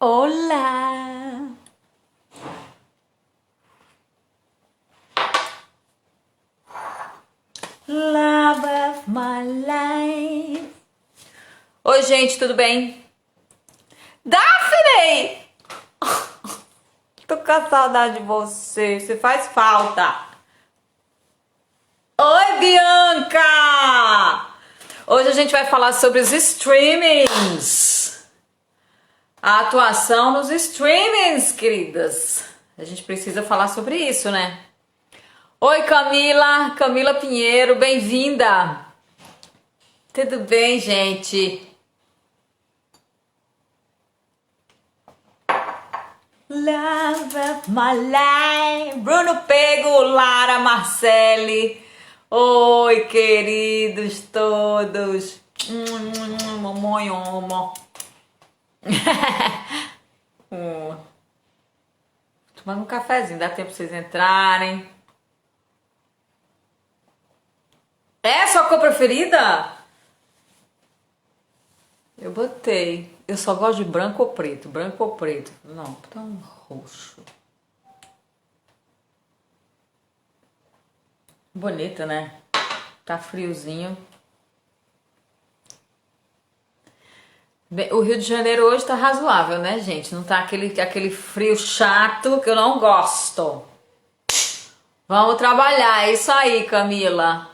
Olá! Love of my life. Oi, gente, tudo bem? Daphne! Tô com saudade de você, você faz falta. Oi, Bianca! Hoje a gente vai falar sobre os streamings. A atuação nos streamings, queridas. A gente precisa falar sobre isso, né? Oi, Camila! Camila Pinheiro, bem-vinda! Tudo bem, gente? Love of my life. Bruno Pego, Lara Marcelli. Oi, queridos todos. Mamãe ama. Tomando um cafezinho, dá tempo pra vocês entrarem. É a sua cor preferida? Eu botei. Eu só gosto de branco ou preto. Branco ou preto. Não, então roxo. Bonito, né? Tá friozinho. Bem, o Rio de Janeiro hoje tá razoável, né, gente? Não tá aquele frio chato que eu não gosto. Vamos trabalhar. É isso aí, Camila.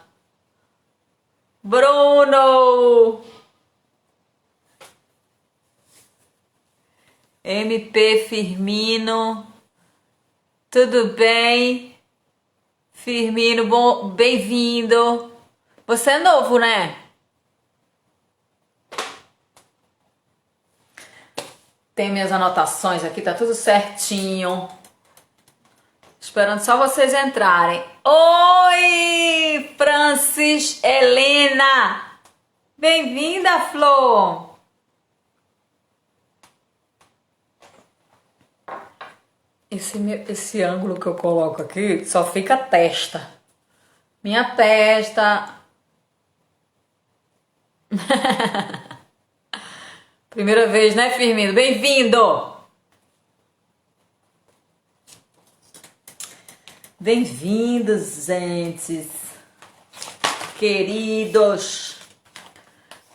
Bruno! MP Firmino, tudo bem? Firmino, bom, bem-vindo. Você é novo, né? Tem minhas anotações aqui, tá tudo certinho. Esperando só vocês entrarem. Oi, Francis Helena. Bem-vinda, Flor. Esse ângulo que eu coloco aqui só fica a testa. Minha testa. Primeira vez, né, Firmino? Bem-vindo! Bem-vindos, gentes. Queridos.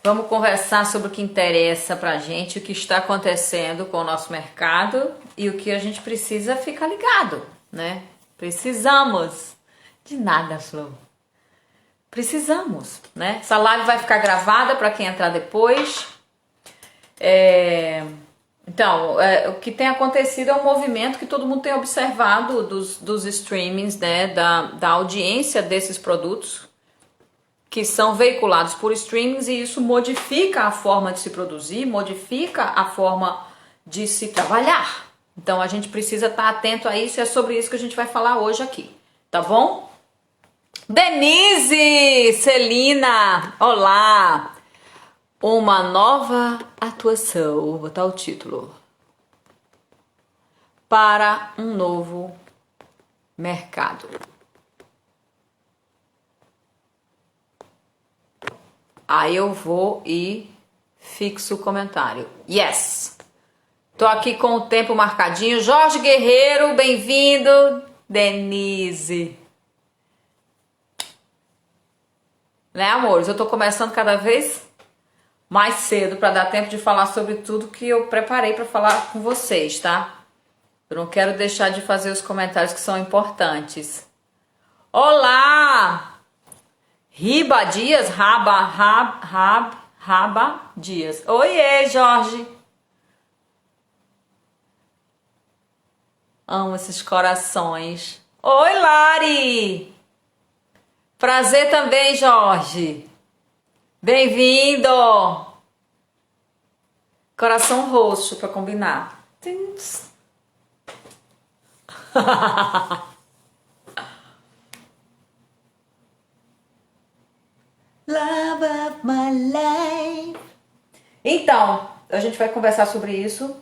Vamos conversar sobre o que interessa pra gente, o que está acontecendo com o nosso mercado e o que a gente precisa ficar ligado, né? Precisamos de nada, Flor. Precisamos, né? Essa live vai ficar gravada para quem entrar depois. Então, o que tem acontecido é um movimento que todo mundo tem observado dos streamings, né? Da audiência desses produtos que são veiculados por streamings, e isso modifica a forma de se produzir, modifica a forma de se trabalhar. Então a gente precisa estar atento a isso, e é sobre isso que a gente vai falar hoje aqui, tá bom? Denise, Celina, olá! Uma nova atuação, vou botar o título, para um novo mercado. Aí eu vou e fixo o comentário. Yes! Tô aqui com o tempo marcadinho. Jorge Guerreiro, bem-vindo. Denise. Né, amores? Eu tô começando cada vez mais cedo para dar tempo de falar sobre tudo que eu preparei para falar com vocês, tá? Eu não quero deixar de fazer os comentários que são importantes. Olá! Riba Dias, Raba Dias. Oiê, Jorge. Amo esses corações. Oi, Lari. Prazer também, Jorge. Bem-vindo. Coração roxo para combinar. Love of my life. Então, a gente vai conversar sobre isso.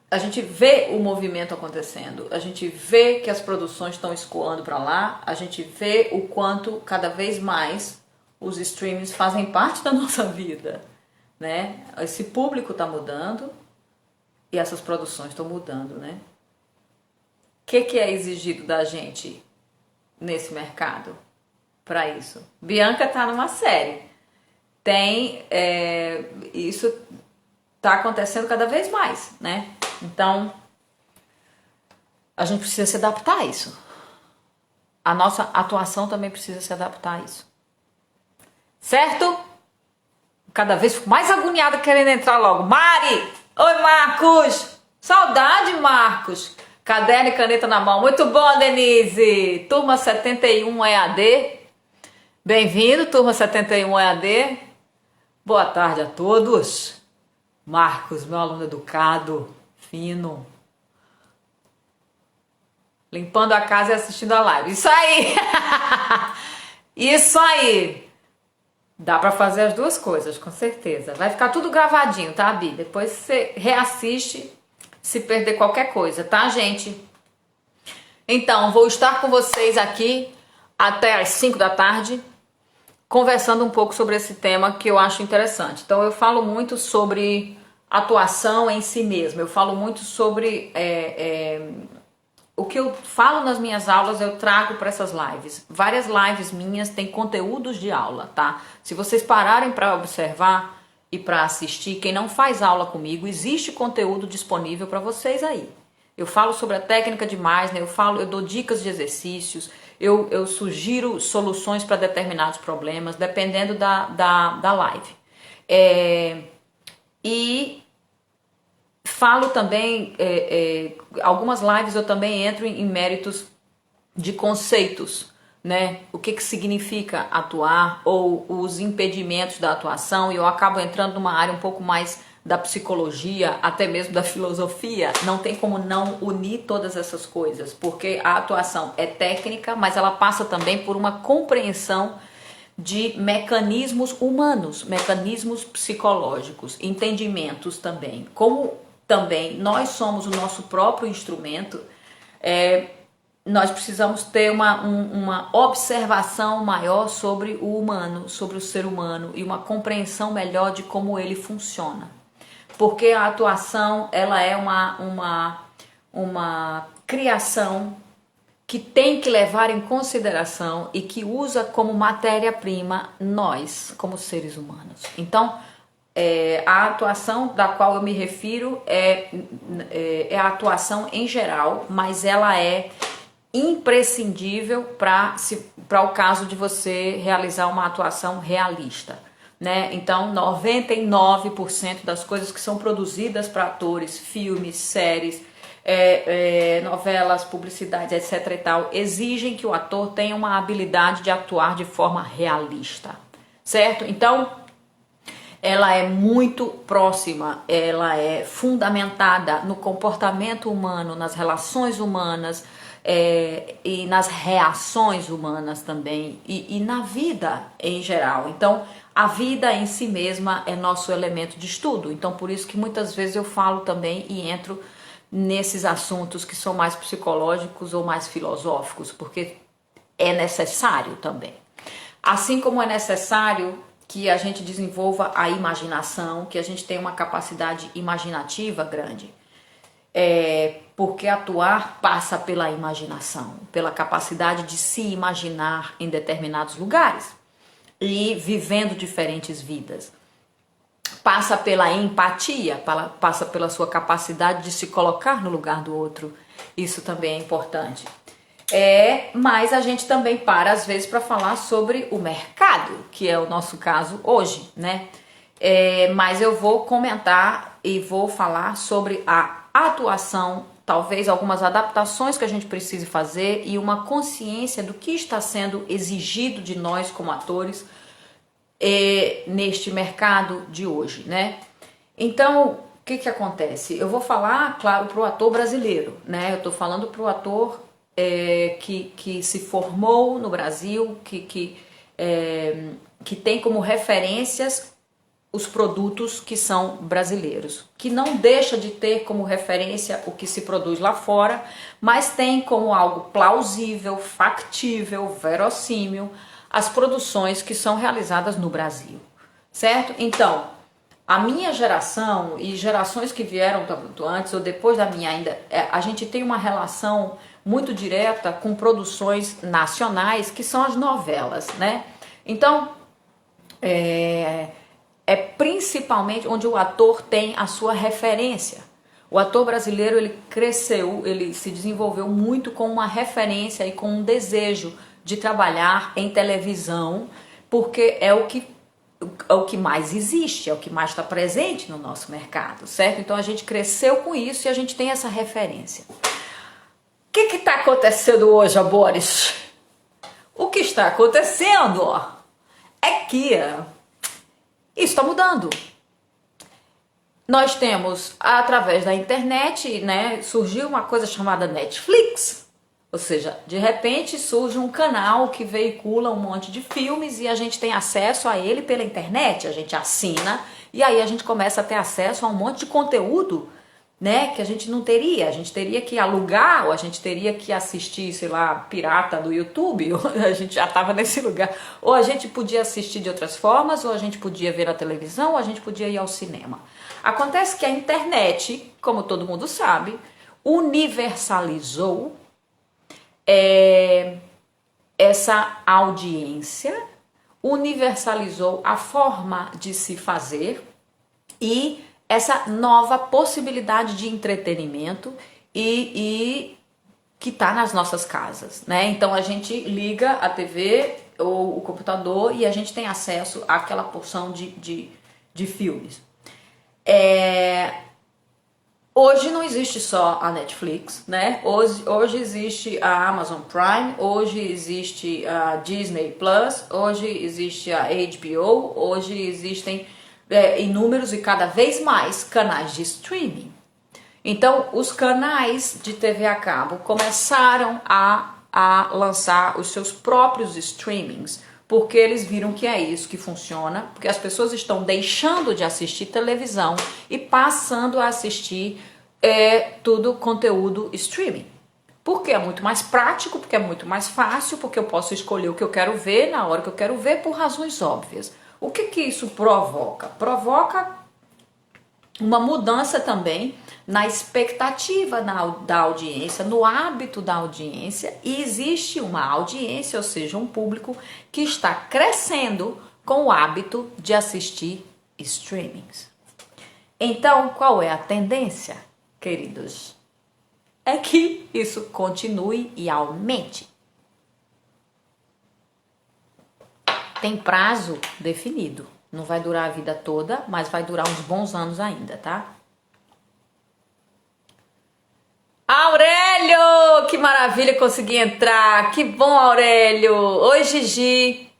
A gente vê o movimento acontecendo, a gente vê que as produções estão escoando para lá, a gente vê o quanto cada vez mais os streamings fazem parte da nossa vida, né? Esse público está mudando e essas produções estão mudando, né? O que é exigido da gente nesse mercado para isso? Bianca tá numa série. Isso tá acontecendo cada vez mais, né? Então, a gente precisa se adaptar a isso. A nossa atuação também precisa se adaptar a isso. Certo? Cada vez fico mais agoniada querendo entrar logo. Mari! Oi, Marcos! Saudade, Marcos! Caderno e caneta na mão. Muito bom, Denise! Turma 71 EAD. Bem-vindo, turma 71 EAD. Boa tarde a todos. Marcos, meu aluno educado, fino. Limpando a casa e assistindo a live. Isso aí! Isso aí! Dá pra fazer as duas coisas, com certeza. Vai ficar tudo gravadinho, tá, Bi? Depois você reassiste se perder qualquer coisa, tá, gente? Então, vou estar com vocês aqui até às 5 da tarde, conversando um pouco sobre esse tema que eu acho interessante. Então, eu falo muito sobre atuação em si mesma. Eu falo muito sobre... o que eu falo nas minhas aulas eu trago para essas lives. Várias lives minhas têm conteúdos de aula, tá? Se vocês pararem para observar e para assistir, quem não faz aula comigo, existe conteúdo disponível para vocês aí. Eu falo sobre a técnica de Meissner, eu dou dicas de exercícios, eu sugiro soluções para determinados problemas, dependendo da live. E falo também, algumas lives eu também entro em méritos de conceitos, né? O que significa atuar ou os impedimentos da atuação, e eu acabo entrando numa área um pouco mais da psicologia, até mesmo da filosofia. Não tem como não unir todas essas coisas, porque a atuação é técnica, mas ela passa também por uma compreensão de mecanismos humanos, mecanismos psicológicos, entendimentos também. Como também nós somos o nosso próprio instrumento, nós precisamos ter uma observação maior sobre o humano, sobre o ser humano, e uma compreensão melhor de como ele funciona. Porque a atuação, ela é uma criação que tem que levar em consideração e que usa como matéria-prima nós, como seres humanos. Então, a atuação da qual eu me refiro é a atuação em geral, mas ela é imprescindível para o caso de você realizar uma atuação realista, né? Então, 99% das coisas que são produzidas para atores, filmes, séries, novelas, publicidades, etc. e tal, exigem que o ator tenha uma habilidade de atuar de forma realista, certo? Então, ela é muito próxima, ela é fundamentada no comportamento humano, nas relações humanas, e nas reações humanas também, e na vida em geral. Então, a vida em si mesma é nosso elemento de estudo. Então, por isso que muitas vezes eu falo também e entro nesses assuntos que são mais psicológicos ou mais filosóficos, porque é necessário também. Assim como é necessário que a gente desenvolva a imaginação, que a gente tenha uma capacidade imaginativa grande. Porque atuar passa pela imaginação, pela capacidade de se imaginar em determinados lugares e vivendo diferentes vidas. Passa pela empatia, passa pela sua capacidade de se colocar no lugar do outro. Isso também é importante. Mas a gente também para às vezes para falar sobre o mercado, que é o nosso caso hoje, né? Mas eu vou comentar e vou falar sobre a atuação, talvez algumas adaptações que a gente precise fazer e uma consciência do que está sendo exigido de nós como atores neste mercado de hoje, né? Então, o que acontece? Eu vou falar, claro, para o ator brasileiro, né? Eu estou falando para o ator que se formou no Brasil, que tem como referências os produtos que são brasileiros, que não deixa de ter como referência o que se produz lá fora, mas tem como algo plausível, factível, verossímil, as produções que são realizadas no Brasil, certo? Então, a minha geração e gerações que vieram antes ou depois da minha ainda, a gente tem uma relação muito direta com produções nacionais, que são as novelas, né? Então, é principalmente onde o ator tem a sua referência. O ator brasileiro, ele cresceu, ele se desenvolveu muito com uma referência e com um desejo de trabalhar em televisão, porque é o que mais existe, é o que mais está presente no nosso mercado, certo? Então a gente cresceu com isso e a gente tem essa referência. O que está acontecendo hoje, Boris? O que está acontecendo é que isso está mudando. Nós temos, através da internet, né, surgiu uma coisa chamada Netflix. Ou seja, de repente surge um canal que veicula um monte de filmes e a gente tem acesso a ele pela internet, a gente assina e aí a gente começa a ter acesso a um monte de conteúdo, né, que a gente não teria. A gente teria que alugar ou a gente teria que assistir, sei lá, pirata do YouTube, ou a gente já estava nesse lugar. Ou a gente podia assistir de outras formas, ou a gente podia ver na televisão, ou a gente podia ir ao cinema. Acontece que a internet, como todo mundo sabe, universalizou essa audiência, universalizou a forma de se fazer e essa nova possibilidade de entretenimento e que está nas nossas casas, né? Então a gente liga a TV ou o computador e a gente tem acesso àquela porção de filmes. Hoje não existe só a Netflix, né? Hoje existe a Amazon Prime, hoje existe a Disney Plus, hoje existe a HBO, hoje existem inúmeros e cada vez mais canais de streaming. Então, os canais de TV a cabo começaram a lançar os seus próprios streamings, porque eles viram que é isso que funciona, porque as pessoas estão deixando de assistir televisão e passando a assistir tudo conteúdo streaming. Porque é muito mais prático, porque é muito mais fácil, porque eu posso escolher o que eu quero ver na hora que eu quero ver por razões óbvias. O que isso provoca? Provoca uma mudança também na expectativa da audiência, no hábito da audiência, e existe uma audiência, ou seja, um público que está crescendo com o hábito de assistir streamings. Então, qual é a tendência, queridos? É que isso continue e aumente. Tem prazo definido. Não vai durar a vida toda, mas vai durar uns bons anos ainda, tá? Aurélio! Que maravilha conseguir entrar! Que bom, Aurélio! Oi, Gigi!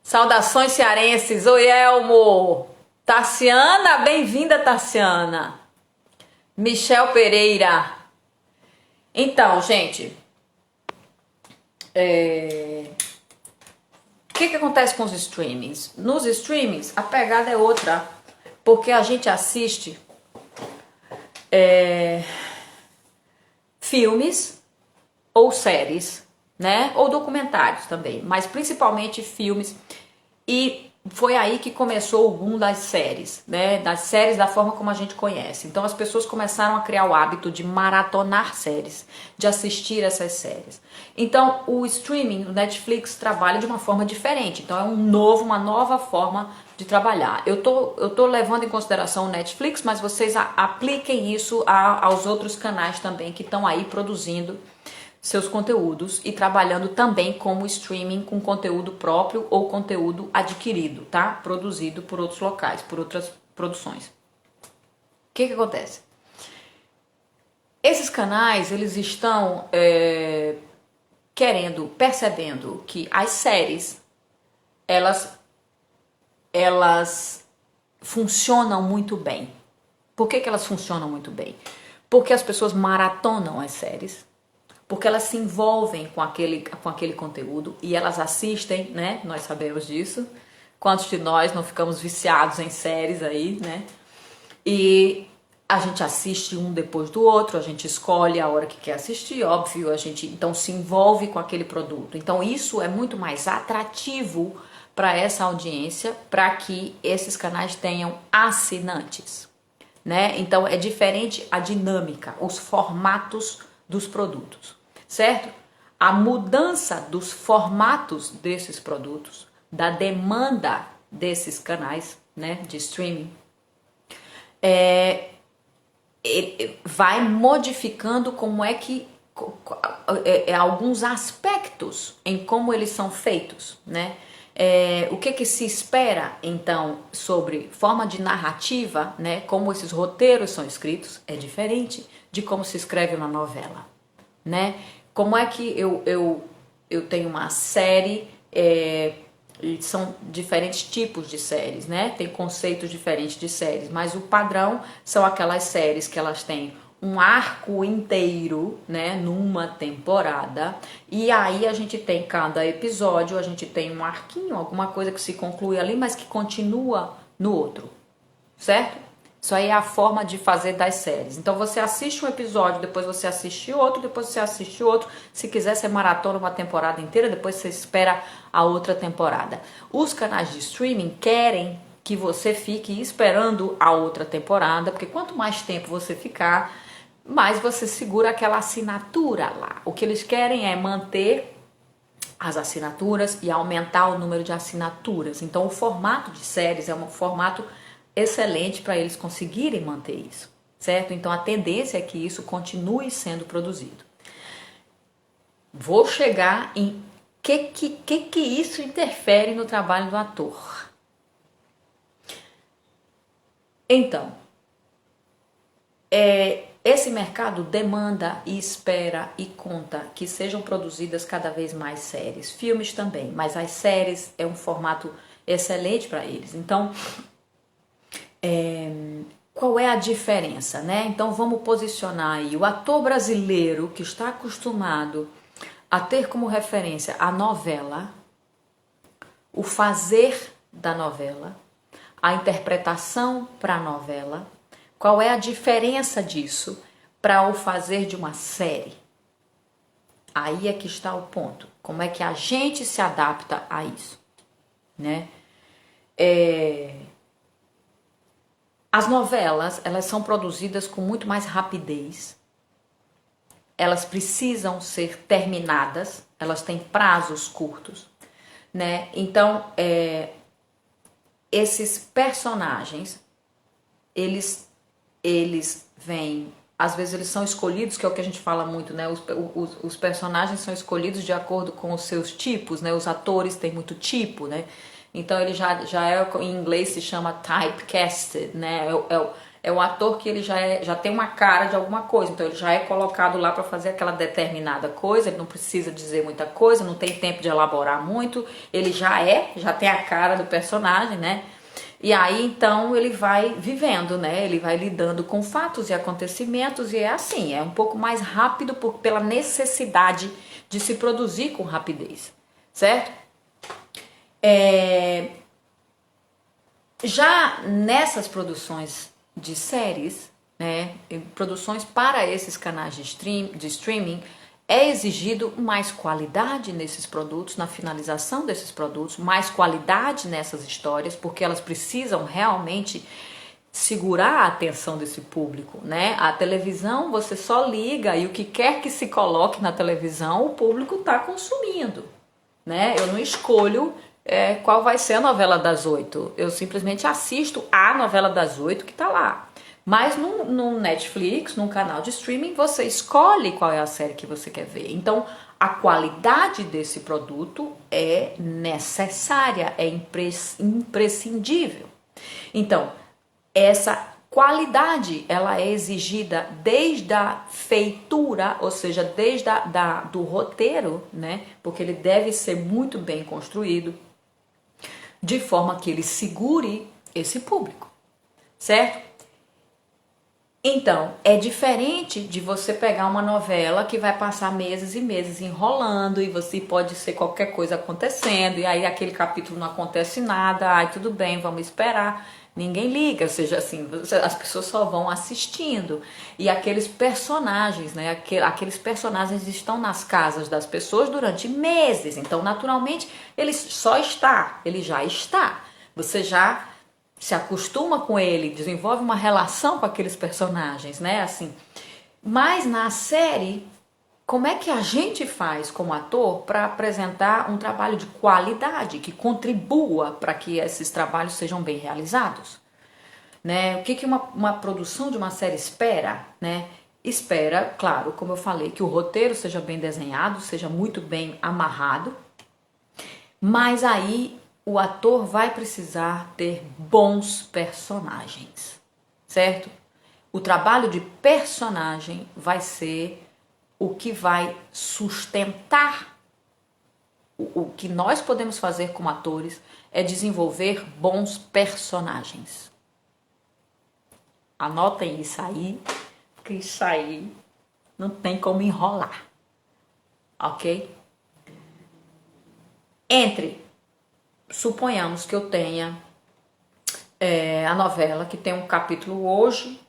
Saudações cearenses! Oi, Elmo! Tarciana! Bem-vinda, Tarciana! Michel Pereira! Então, gente... O que acontece com os streamings? Nos streamings, a pegada é outra, porque a gente assiste filmes ou séries, né? Ou documentários também, mas principalmente filmes. E foi aí que começou o boom das séries, né? Das séries da forma como a gente conhece. Então as pessoas começaram a criar o hábito de maratonar séries, de assistir essas séries. Então o streaming, o Netflix, trabalha de uma forma diferente. Então é uma nova forma de trabalhar. Eu tô levando em consideração o Netflix, mas vocês apliquem isso aos outros canais também que estão aí produzindo seus conteúdos e trabalhando também como streaming com conteúdo próprio ou conteúdo adquirido, tá? Produzido por outros locais, por outras produções. O que acontece? Esses canais, eles estão percebendo que as séries, elas funcionam muito bem. Por que elas funcionam muito bem? Porque as pessoas maratonam as séries, porque elas se envolvem com aquele conteúdo e elas assistem, né? Nós sabemos disso. Quantos de nós não ficamos viciados em séries aí, né? E A gente assiste um depois do outro, a gente escolhe a hora que quer assistir, óbvio, a gente então se envolve com aquele produto. Então isso é muito mais atrativo para essa audiência, para que esses canais tenham assinantes, né? Então é diferente a dinâmica, os formatos dos produtos, certo? A mudança dos formatos desses produtos, da demanda desses canais, né, de streaming, vai modificando como é que alguns aspectos em como eles são feitos, né? O que se espera então sobre forma de narrativa, né? Como esses roteiros são escritos é diferente de como se escreve uma novela, né? Como é que eu tenho uma série, são diferentes tipos de séries, né? Tem conceitos diferentes de séries, mas o padrão são aquelas séries que elas têm um arco inteiro, né, numa temporada, e aí a gente tem cada episódio, a gente tem um arquinho, alguma coisa que se conclui ali, mas que continua no outro, certo? Isso aí é a forma de fazer das séries. Então você assiste um episódio, depois você assiste outro, depois você assiste outro. Se quiser ser maratona uma temporada inteira, depois você espera a outra temporada. Os canais de streaming querem que você fique esperando a outra temporada, porque quanto mais tempo você ficar, mais você segura aquela assinatura lá. O que eles querem é manter as assinaturas e aumentar o número de assinaturas. Então o formato de séries é um formato excelente para eles conseguirem manter isso, certo? Então a tendência é que isso continue sendo produzido. Vou chegar em que isso interfere no trabalho do ator. Então, esse mercado demanda e espera e conta que sejam produzidas cada vez mais séries, filmes também, mas as séries é um formato excelente para eles. Então, qual é a diferença, né? Então vamos posicionar aí o ator brasileiro que está acostumado a ter como referência a novela, o fazer da novela, a interpretação para a novela. Qual é a diferença disso para o fazer de uma série? Aí é que está o ponto. Como é que a gente se adapta a isso, né? As novelas, elas são produzidas com muito mais rapidez. Elas precisam ser terminadas, elas têm prazos curtos, né? Então, esses personagens, eles vêm, às vezes eles são escolhidos, que é o que a gente fala muito, né? Os personagens são escolhidos de acordo com os seus tipos, né? Os atores têm muito tipo, né? Então ele já é, em inglês se chama typecasted, né? É o ator que ele já tem uma cara de alguma coisa, então ele já é colocado lá para fazer aquela determinada coisa, ele não precisa dizer muita coisa, não tem tempo de elaborar muito, ele já tem a cara do personagem, né? E aí então ele vai vivendo, né? Ele vai lidando com fatos e acontecimentos e é assim, é um pouco mais rápido pela necessidade de se produzir com rapidez, certo? Já nessas produções de séries, né, produções para esses canais de streaming, é exigido mais qualidade nesses produtos, na finalização desses produtos, mais qualidade nessas histórias, porque elas precisam realmente segurar a atenção desse público, né? A televisão você só liga e o que quer que se coloque na televisão, o público está consumindo, né? Eu não escolho qual vai ser a novela das 8. Eu simplesmente assisto a novela das 8 que tá lá. Mas no Netflix, num canal de streaming, você escolhe qual é a série que você quer ver. Então, a qualidade desse produto é necessária, é imprescindível. Então, essa qualidade, ela é exigida desde a feitura, ou seja, desde do roteiro, né? Porque ele deve ser muito bem construído, de forma que ele segure esse público, certo? Então, é diferente de você pegar uma novela que vai passar meses e meses enrolando e você pode ser qualquer coisa acontecendo e aí aquele capítulo não acontece nada, ai tudo bem, vamos esperar. Ninguém liga, ou seja, assim, as pessoas só vão assistindo. E aqueles personagens, né? Aqueles personagens estão nas casas das pessoas durante meses. Então, naturalmente, ele já está. Você já se acostuma com ele, desenvolve uma relação com aqueles personagens, né? Assim. Mas na série, como é que a gente faz como ator para apresentar um trabalho de qualidade que contribua para que esses trabalhos sejam bem realizados? Né? O que uma produção de uma série espera? Né? Espera, claro, como eu falei, que o roteiro seja bem desenhado, seja muito bem amarrado, mas aí o ator vai precisar ter bons personagens, certo? O trabalho de personagem vai ser o que vai sustentar o que nós podemos fazer como atores é desenvolver bons personagens. Anotem isso aí, porque isso aí não tem como enrolar, ok? Suponhamos que eu tenha a novela que tem um capítulo hoje,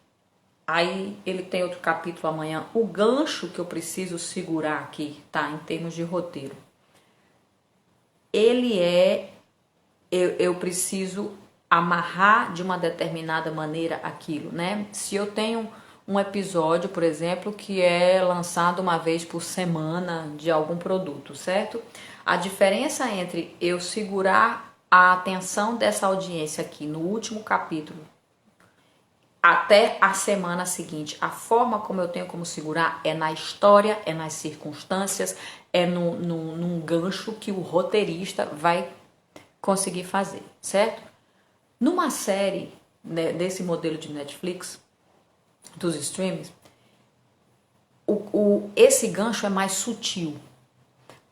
aí ele tem outro capítulo amanhã. O gancho que eu preciso segurar aqui, tá? Em termos de roteiro, eu preciso amarrar de uma determinada maneira aquilo, né? Se eu tenho um episódio, por exemplo, que é lançado uma vez por semana de algum produto, certo? A diferença entre eu segurar a atenção dessa audiência aqui no último capítulo até a semana seguinte, a forma como eu tenho como segurar é na história, é nas circunstâncias, é num gancho que o roteirista vai conseguir fazer, certo? Numa série, né, desse modelo de Netflix, dos streams, esse gancho é mais sutil.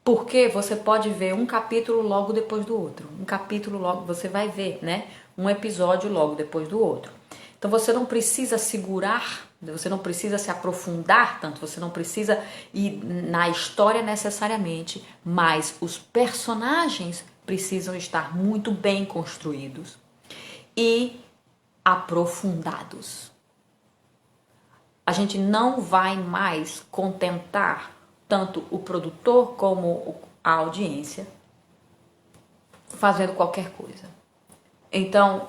Porque você pode ver um capítulo logo depois do outro. Um capítulo logo, você vai ver, né? Um episódio logo depois do outro. Então você não precisa segurar, você não precisa se aprofundar tanto, você não precisa ir na história necessariamente, mas os personagens precisam estar muito bem construídos e aprofundados. A gente não vai mais contentar tanto o produtor como a audiência fazendo qualquer coisa. Então,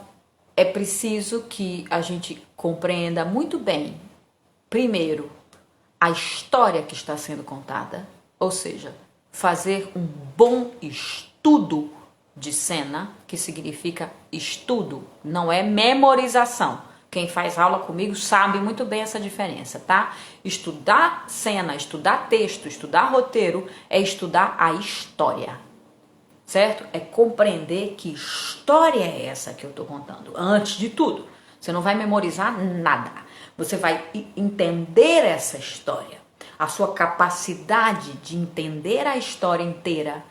é preciso que a gente compreenda muito bem, primeiro, a história que está sendo contada, ou seja, fazer um bom estudo de cena, que significa estudo, não é memorização. Quem faz aula comigo sabe muito bem essa diferença, tá? Estudar cena, estudar texto, estudar roteiro é estudar a história, certo? É compreender que história é essa que eu tô contando, antes de tudo. Você não vai memorizar nada, você vai entender essa história. A sua capacidade de entender a história inteira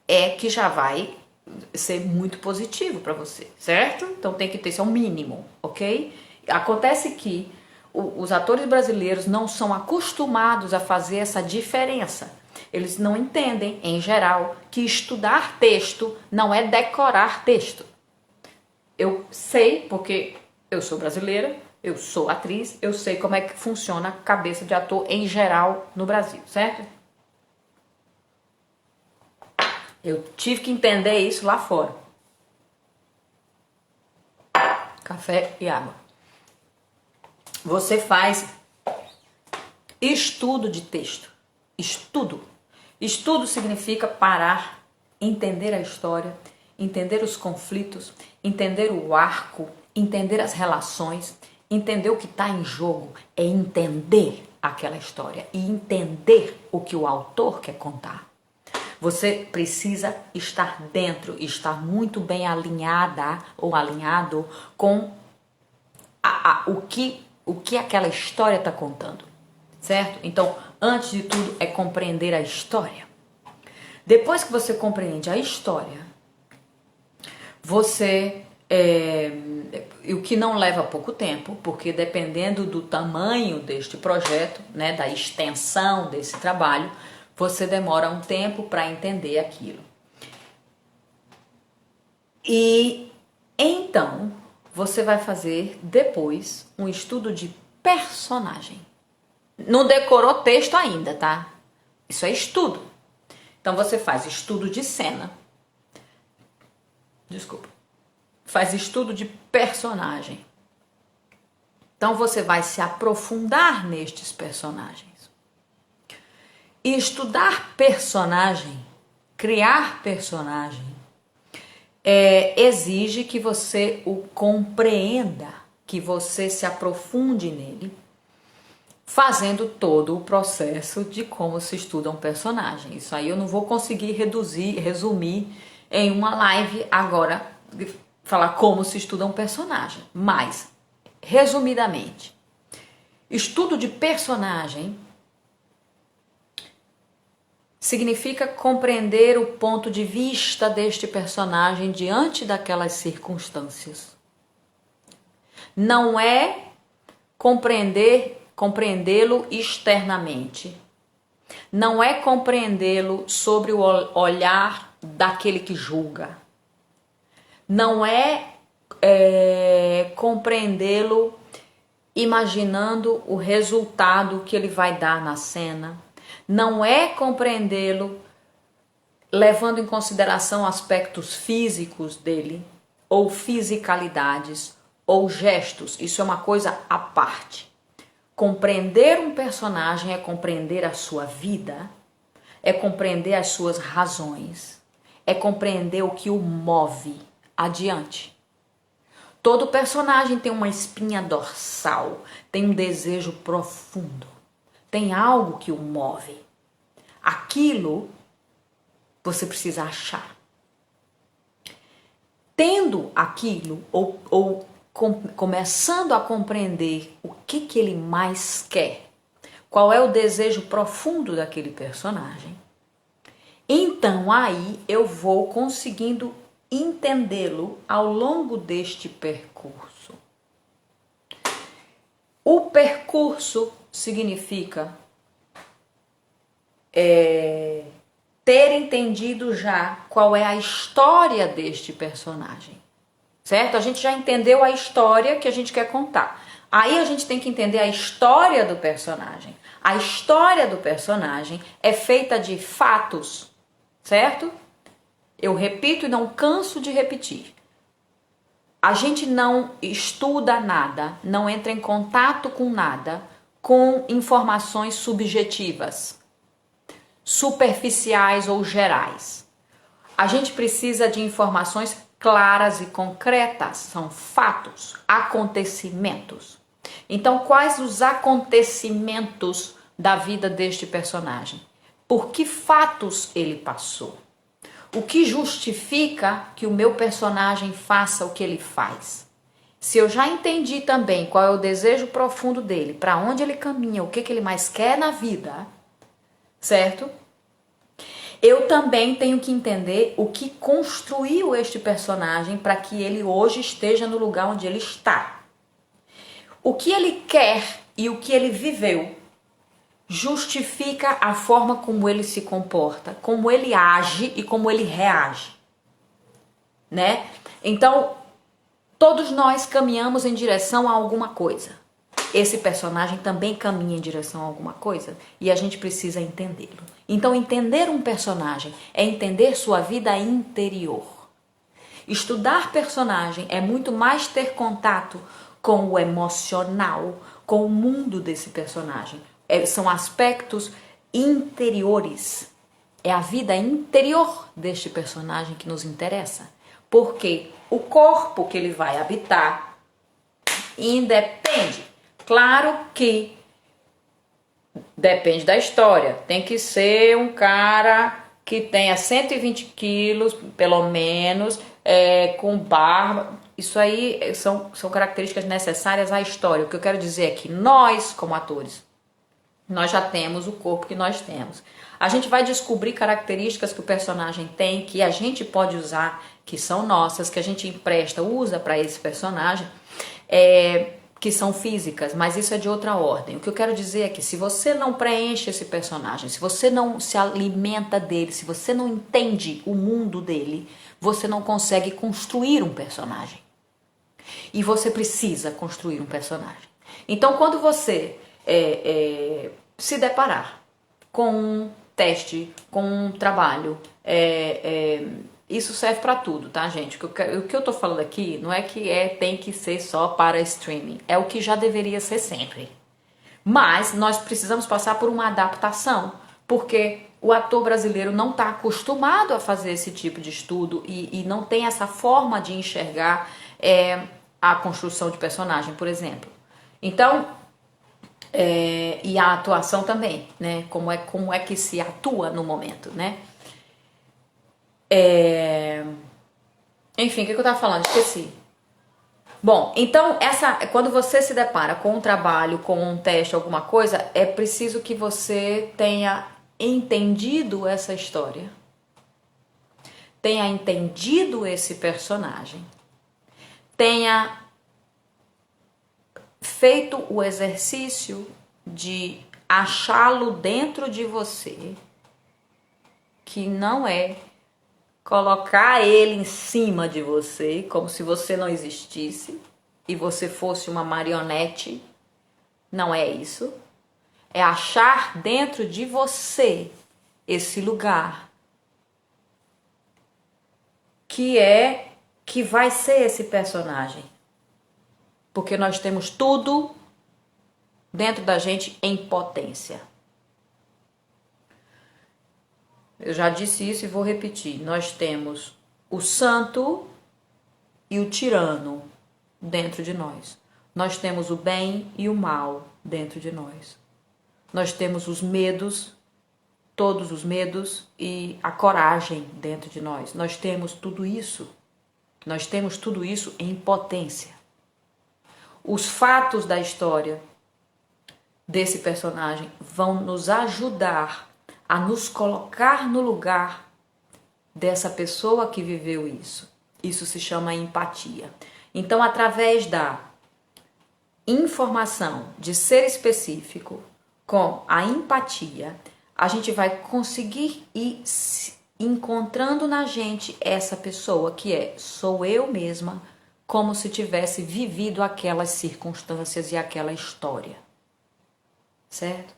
é que já vai ser muito positivo para você, certo? Então tem que ter, isso é o mínimo, ok? Acontece que os atores brasileiros não são acostumados a fazer essa diferença. Eles não entendem, em geral, que estudar texto não é decorar texto. Eu sei, porque eu sou brasileira, eu sou atriz, eu sei como é que funciona a cabeça de ator em geral no Brasil, certo? Eu tive que entender isso lá fora. Café e água. Você faz estudo de texto. Estudo. Estudo significa parar, entender a história, entender os conflitos, entender o arco, entender as relações, entender o que está em jogo. É entender aquela história e entender o que o autor quer contar. Você precisa estar dentro, estar muito bem alinhada ou alinhado com o que aquela história está contando, certo? Então, antes de tudo, é compreender a história. Depois que você compreende a história, você o que não leva pouco tempo, porque dependendo do tamanho deste projeto, né, da extensão desse trabalho, você demora um tempo para entender aquilo. E então você vai fazer depois um estudo de personagem. Não decorou texto ainda, tá? Isso é estudo. Então você faz estudo de cena. Desculpa. Faz estudo de personagem. Então você vai se aprofundar nestes personagens. E estudar personagem, criar personagem, exige que você o compreenda, que você se aprofunde nele, fazendo todo o processo de como se estuda um personagem. Isso aí eu não vou conseguir resumir em uma live agora, falar como se estuda um personagem. Mas, resumidamente, estudo de personagem significa compreender o ponto de vista deste personagem diante daquelas circunstâncias. Não é compreendê-lo externamente. Não é compreendê-lo sobre o olhar daquele que julga. Não é compreendê-lo imaginando o resultado que ele vai dar na cena. Não é compreendê-lo levando em consideração aspectos físicos dele, ou fisicalidades, ou gestos. Isso é uma coisa à parte. Compreender um personagem é compreender a sua vida, é compreender as suas razões, é compreender o que o move adiante. Todo personagem tem uma espinha dorsal, tem um desejo profundo, tem algo que o move. Aquilo você precisa achar. Tendo aquilo, ou começando a compreender o que ele mais quer, qual é o desejo profundo daquele personagem, então aí eu vou conseguindo entendê-lo ao longo deste percurso. O percurso significa ter entendido já qual é a história deste personagem, certo? A gente já entendeu a história que a gente quer contar. Aí a gente tem que entender a história do personagem. A história do personagem é feita de fatos, certo? Eu repito e não canso de repetir. A gente não estuda nada, não entra em contato com nada com informações subjetivas, superficiais ou gerais. A gente precisa de informações claras e concretas, são fatos, acontecimentos. Então, quais os acontecimentos da vida deste personagem? Por que fatos ele passou? O que justifica que o meu personagem faça o que ele faz? Se eu já entendi também qual é o desejo profundo dele, para onde ele caminha, o que ele mais quer na vida, certo? Eu também tenho que entender o que construiu este personagem para que ele hoje esteja no lugar onde ele está. O que ele quer e o que ele viveu justifica a forma como ele se comporta, como ele age e como ele reage, né? Então, todos nós caminhamos em direção a alguma coisa. Esse personagem também caminha em direção a alguma coisa e a gente precisa entendê-lo. Então, entender um personagem é entender sua vida interior. Estudar personagem é muito mais ter contato com o emocional, com o mundo desse personagem. São aspectos interiores. É a vida interior deste personagem que nos interessa. Porque o corpo que ele vai habitar independe. Claro que depende da história. Tem que ser um cara que tenha 120 quilos, pelo menos, com barba. Isso aí são características necessárias à história. O que eu quero dizer é que nós, como atores, nós já temos o corpo que nós temos. A gente vai descobrir características que o personagem tem, que a gente pode usar, que são nossas, que a gente empresta, usa para esse personagem, que são físicas, mas isso é de outra ordem. O que eu quero dizer é que se você não preenche esse personagem, se você não se alimenta dele, se você não entende o mundo dele, você não consegue construir um personagem. E você precisa construir um personagem. Então, quando você se deparar com um teste, com um trabalho, isso serve para tudo, tá, gente? O que eu tô falando aqui não é que tem que ser só para streaming, é o que já deveria ser sempre. Mas nós precisamos passar por uma adaptação, porque o ator brasileiro não está acostumado a fazer esse tipo de estudo e não tem essa forma de enxergar a construção de personagem, por exemplo. Então, e a atuação também, né? Como é que se atua no momento, né? Enfim, o que eu tava falando? Esqueci. Bom, então quando você se depara com um trabalho, com um teste, alguma coisa, é preciso que você tenha entendido essa história, tenha entendido esse personagem, tenha feito o exercício de achá-lo dentro de você, que não é colocar ele em cima de você, como se você não existisse e você fosse uma marionete. Não é isso. É achar dentro de você esse lugar que vai ser esse personagem. Porque nós temos tudo dentro da gente em potência. Eu já disse isso e vou repetir. Nós temos o santo e o tirano dentro de nós. Nós temos o bem e o mal dentro de nós. Nós temos os medos, todos os medos e a coragem dentro de nós. Nós temos tudo isso. Nós temos tudo isso em potência. Os fatos da história desse personagem vão nos ajudar a nos colocar no lugar dessa pessoa que viveu isso. Isso se chama empatia. Então, através da informação de ser específico com a empatia, a gente vai conseguir ir encontrando na gente essa pessoa que sou eu mesma, como se tivesse vivido aquelas circunstâncias e aquela história. Certo?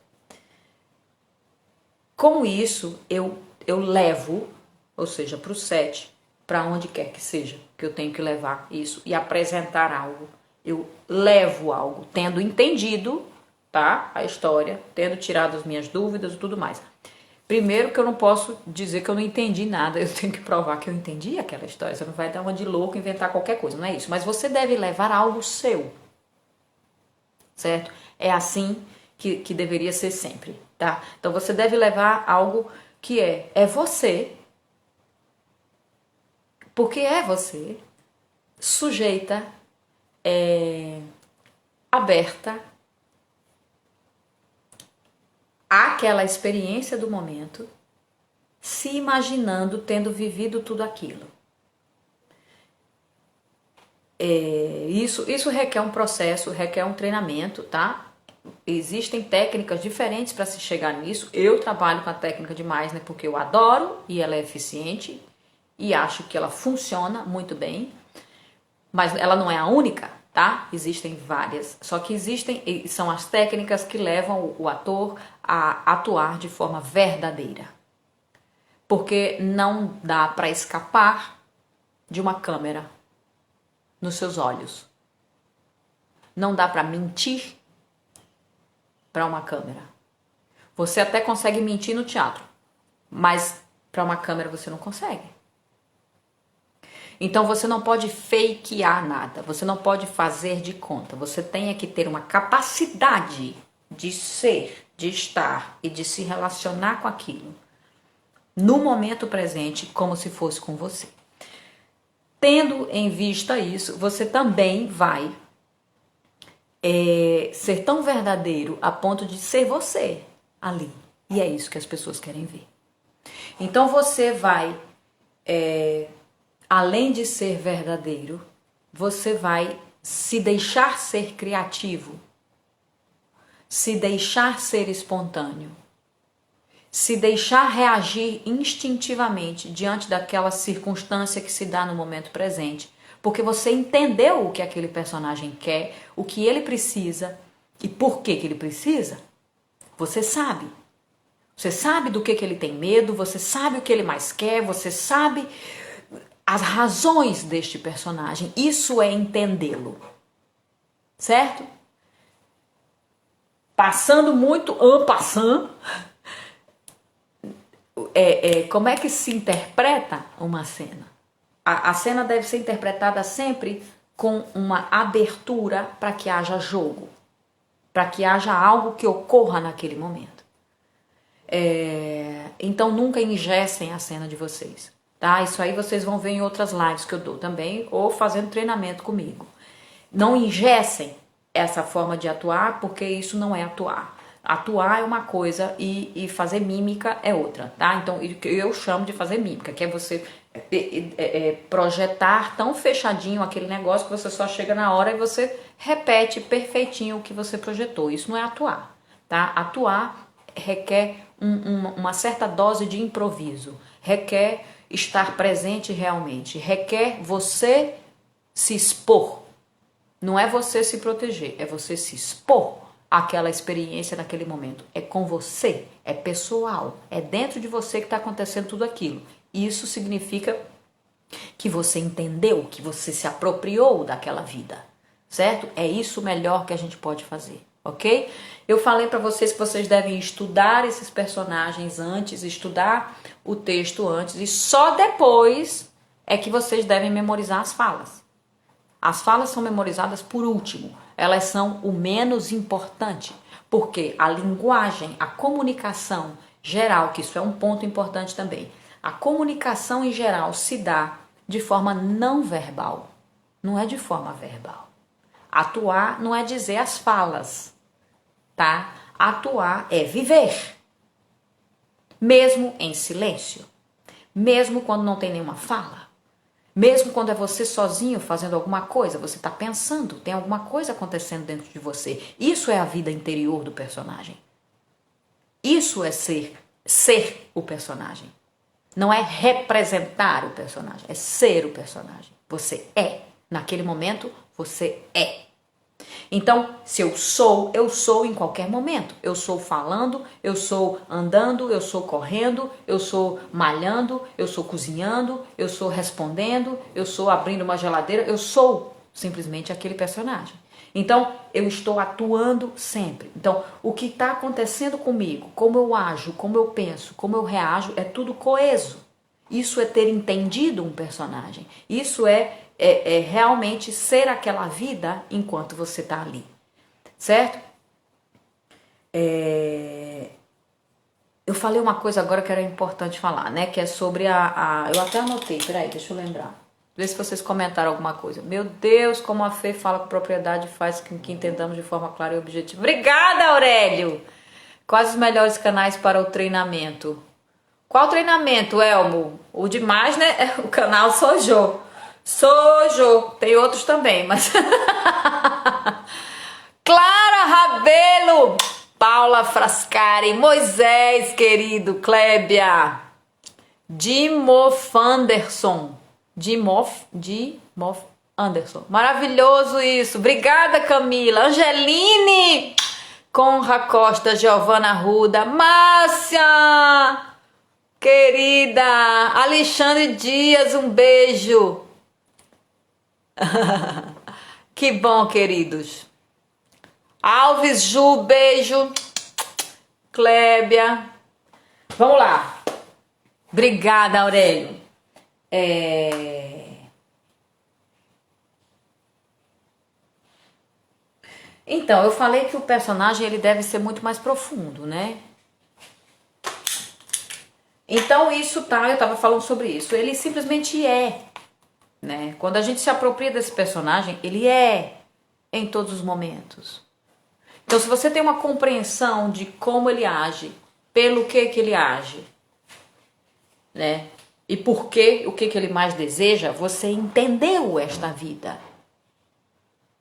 Com isso, eu levo, ou seja, para o set, para onde quer que seja, que eu tenho que levar isso e apresentar algo. Eu levo algo, tendo entendido, tá, a história, tendo tirado as minhas dúvidas e tudo mais. Primeiro que eu não posso dizer que eu não entendi nada, eu tenho que provar que eu entendi aquela história. Você não vai dar uma de louco e inventar qualquer coisa, não é isso. Mas você deve levar algo seu, certo? É assim que deveria ser sempre, tá? Então você deve levar algo que é você, porque é você, sujeita, aberta àquela experiência do momento, se imaginando tendo vivido tudo aquilo. Isso requer um processo, requer um treinamento, tá? Existem técnicas diferentes para se chegar nisso. Eu trabalho com a técnica de Meisner porque eu adoro e ela é eficiente e acho que ela funciona muito bem, mas ela não é a única, tá? Existem várias, só que são as técnicas que levam o ator a atuar de forma verdadeira, porque não dá para escapar de uma câmera nos seus olhos, não dá para mentir para uma câmera. Você até consegue mentir no teatro, mas para uma câmera você não consegue. Então você não pode fakear nada, você não pode fazer de conta. Você tem que ter uma capacidade de ser, de estar e de se relacionar com aquilo no momento presente, como se fosse com você. Tendo em vista isso, você também vai ser tão verdadeiro a ponto de ser você ali. E é isso que as pessoas querem ver. Então você vai, além de ser verdadeiro, você vai se deixar ser criativo, se deixar ser espontâneo, se deixar reagir instintivamente diante daquela circunstância que se dá no momento presente, porque você entendeu o que aquele personagem quer, o que ele precisa e por que ele precisa. Você sabe. Você sabe do que ele tem medo, você sabe o que ele mais quer, você sabe as razões deste personagem. Isso é entendê-lo. Certo? Passando muito en passant, como é que se interpreta uma cena? A cena deve ser interpretada sempre com uma abertura para que haja jogo, para que haja algo que ocorra naquele momento. Então nunca engessem a cena de vocês, tá? Isso aí vocês vão ver em outras lives que eu dou também, ou fazendo treinamento comigo. Não engessem essa forma de atuar, porque isso não é atuar. Atuar é uma coisa e fazer mímica é outra, tá? Então eu chamo de fazer mímica, que é você projetar tão fechadinho aquele negócio que você só chega na hora e você repete perfeitinho o que você projetou. Isso não é atuar, tá? Atuar requer uma certa dose de improviso, requer estar presente realmente, requer você se expor. Não é você se proteger, é você se expor àquela experiência naquele momento. É com você, é pessoal, é dentro de você que está acontecendo tudo aquilo. Isso significa que você entendeu, que você se apropriou daquela vida, certo? É isso o melhor que a gente pode fazer, ok? Eu falei para vocês que vocês devem estudar esses personagens antes, estudar o texto antes, e só depois é que vocês devem memorizar as falas. As falas são memorizadas por último, elas são o menos importante, porque a linguagem, a comunicação geral, que isso é um ponto importante também, a comunicação em geral se dá de forma não verbal, não é de forma verbal. Atuar não é dizer as falas, tá? Atuar é viver, mesmo em silêncio, mesmo quando não tem nenhuma fala. Mesmo quando é você sozinho fazendo alguma coisa, você está pensando, tem alguma coisa acontecendo dentro de você. Isso é a vida interior do personagem. Isso é ser o personagem. Não é representar o personagem, é ser o personagem. Você é. Naquele momento, você é. Então, se eu sou em qualquer momento. Eu sou falando, eu sou andando, eu sou correndo, eu sou malhando, eu sou cozinhando, eu sou respondendo, eu sou abrindo uma geladeira. Eu sou simplesmente aquele personagem. Então, eu estou atuando sempre. Então, o que está acontecendo comigo, como eu ajo, como eu penso, como eu reajo, é tudo coeso. Isso é ter entendido um personagem. Isso é realmente ser aquela vida enquanto você está ali, certo? Eu falei uma coisa agora que era importante falar, né? Que é sobre eu até anotei, peraí, deixa eu lembrar. Vê se vocês comentaram alguma coisa. Meu Deus, como a Fê fala com propriedade faz com que entendamos de forma clara e objetiva. Obrigada, Aurélio! Quais os melhores canais para o treinamento? Qual treinamento, Elmo? O demais, né? O canal Sojo. Sojo, tem outros também, mas... Clara Rabelo, Paula Frascari, Moisés, querido, Clébia, Dimof Anderson, Anderson, maravilhoso isso, obrigada Camila, Angeline, Conra Costa, Giovana Ruda, Márcia, querida, Alexandre Dias, um beijo. Que bom, queridos. Alves Ju, beijo. Clébia. Vamos lá. Obrigada, Aurélio. Então, eu falei que o personagem ele deve ser muito mais profundo, né? Então, isso tá, eu tava falando sobre isso. Ele simplesmente é. Né? Quando a gente se apropria desse personagem, ele é. em todos os momentos. Então, se você tem uma compreensão de como ele age, pelo que ele age, né? E por que, o que ele mais deseja, você entendeu esta vida.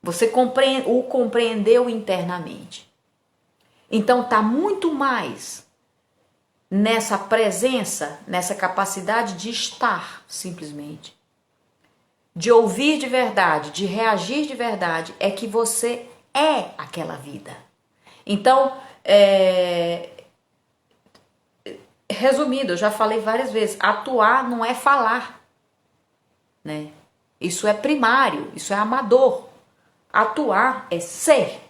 Você o compreendeu internamente. Então, está muito mais nessa presença, nessa capacidade de estar, simplesmente. De ouvir de verdade, de reagir de verdade, é que você é aquela vida. Então, resumindo, eu já falei várias vezes, atuar não é falar, né? Isso é primário, isso é amador. Atuar é ser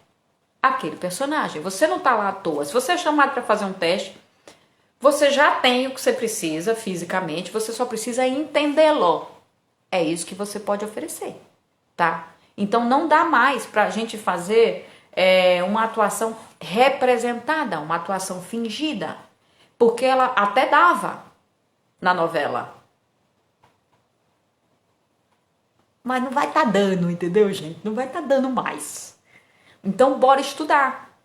aquele personagem. Você não tá lá à toa. Se você é chamado para fazer um teste, você já tem o que você precisa fisicamente, você só precisa entendê-lo. É isso que você pode oferecer, tá? Então não dá mais pra gente fazer uma atuação representada, uma atuação fingida, porque ela até dava na novela. Mas não vai tá dando, entendeu, gente? Não vai tá dando mais. Então bora estudar.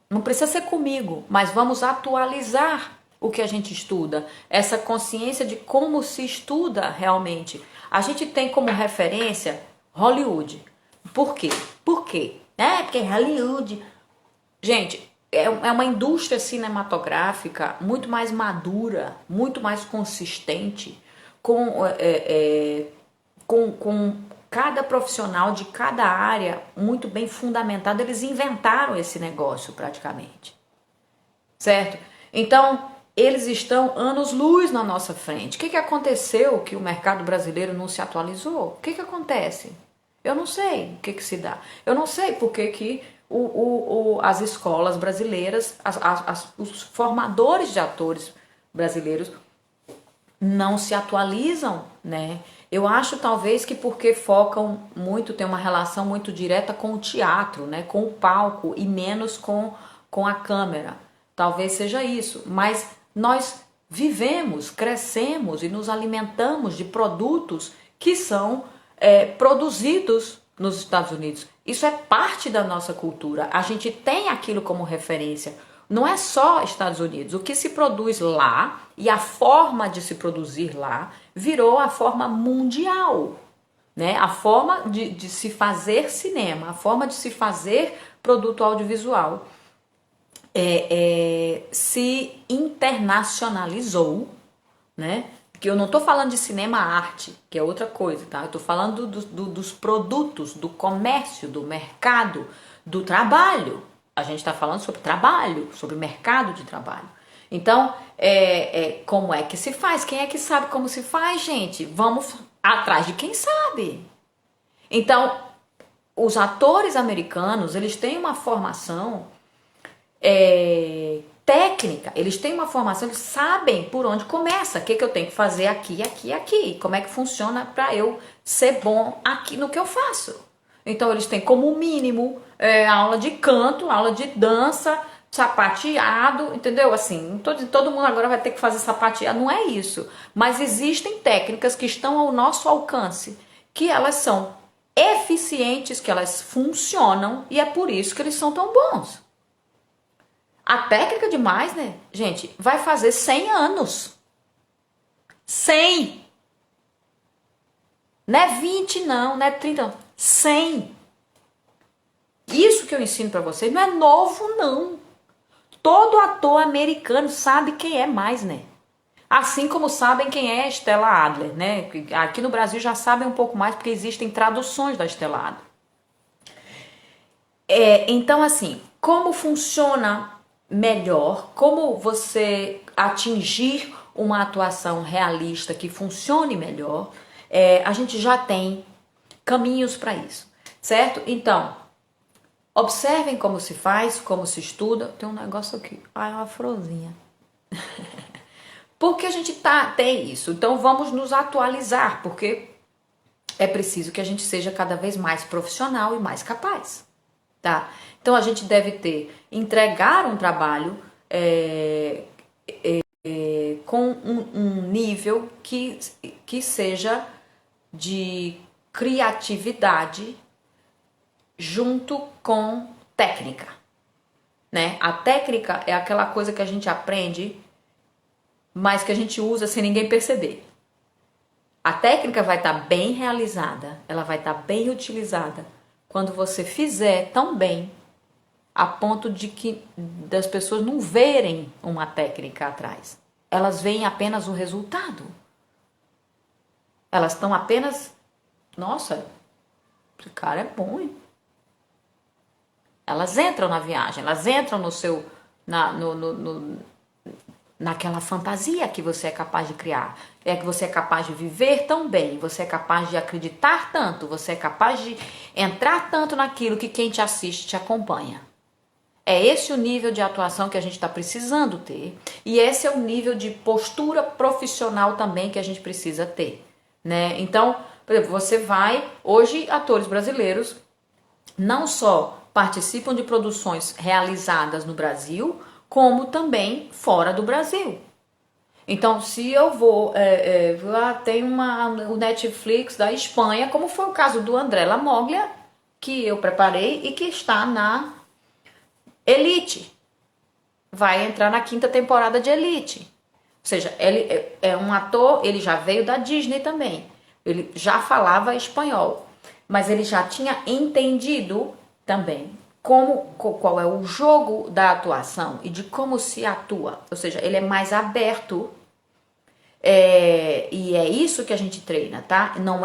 Não precisa ser comigo, mas vamos atualizar o que a gente estuda. Essa consciência de como se estuda realmente. A gente tem como referência Hollywood. Por quê? Por quê? Porque Hollywood... Gente, é uma indústria cinematográfica muito mais madura, muito mais consistente, com cada profissional de cada área muito bem fundamentado. Eles inventaram esse negócio praticamente, certo? Então, eles estão anos-luz na nossa frente. O que aconteceu que o mercado brasileiro não se atualizou? O que acontece? Eu não sei o que se dá. Eu não sei por que as escolas brasileiras, os formadores de atores brasileiros não se atualizam, né? Eu acho talvez que porque focam muito, tem uma relação muito direta com o teatro, né? Com o palco e menos com a câmera. Talvez seja isso, mas nós vivemos, crescemos e nos alimentamos de produtos que são produzidos nos Estados Unidos. Isso é parte da nossa cultura. A gente tem aquilo como referência. Não é só Estados Unidos. O que se produz lá e a forma de se produzir lá virou a forma mundial, né? A forma de se fazer cinema, a forma de se fazer produto audiovisual se internacionalizou, né? Que eu não estou falando de cinema arte, que é outra coisa, tá? Eu estou falando dos produtos, do comércio, do mercado, do trabalho. A gente está falando sobre trabalho, sobre mercado de trabalho. Então, como é que se faz? Quem é que sabe como se faz, gente? Vamos atrás de quem sabe. Então, os atores americanos, eles têm uma formação técnica, eles têm uma formação, eles sabem por onde começa, o que eu tenho que fazer aqui, aqui, aqui, como é que funciona para eu ser bom aqui no que eu faço. Então eles têm como mínimo aula de canto, aula de dança, sapateado, entendeu? Assim, todo mundo agora vai ter que fazer sapateado, não é isso. Mas existem técnicas que estão ao nosso alcance, que elas são eficientes, que elas funcionam e é por isso que eles são tão bons. A técnica demais, né, gente, vai fazer 100 anos. 100! Não é 20 não, não é 30 não. 100! Isso que eu ensino pra vocês não é novo não. Todo ator americano sabe quem é mais, né? Assim como sabem quem é Stella Adler, né? Aqui no Brasil já sabem um pouco mais porque existem traduções da Stella Adler. Então, assim, como funciona melhor, como você atingir uma atuação realista que funcione melhor, a gente já tem caminhos para isso, certo? Então, observem como se faz, como se estuda. Tem um negócio aqui, uma florzinha. Porque a gente tem isso, então vamos nos atualizar, porque é preciso que a gente seja cada vez mais profissional e mais capaz, tá? Então a gente deve entregar um trabalho com um nível que seja de criatividade junto com técnica, né? A técnica é aquela coisa que a gente aprende, mas que a gente usa sem ninguém perceber. A técnica vai estar bem realizada, ela vai estar bem utilizada quando você fizer tão bem a ponto de que das pessoas não verem uma técnica atrás. Elas veem apenas o resultado. Elas estão apenas, nossa, esse cara é bom, hein? Elas entram na viagem, elas entram no seu, naquela fantasia que você é capaz de criar. É que você é capaz de viver tão bem, você é capaz de acreditar tanto, você é capaz de entrar tanto naquilo que quem te assiste te acompanha. É esse o nível de atuação que a gente está precisando ter, e esse é o nível de postura profissional também que a gente precisa ter, né? Então, por exemplo, você vai, hoje atores brasileiros não só participam de produções realizadas no Brasil, como também fora do Brasil. Então, se eu vou, lá tem o Netflix da Espanha, como foi o caso do André Lamoglia, que eu preparei e que está na Elite. Vai entrar na 5ª temporada de Elite. Ou seja, ele é um ator, ele já veio da Disney também. Ele já falava espanhol, mas ele já tinha entendido também qual é o jogo da atuação e de como se atua. Ou seja, ele é mais aberto. E é isso que a gente treina, tá? Não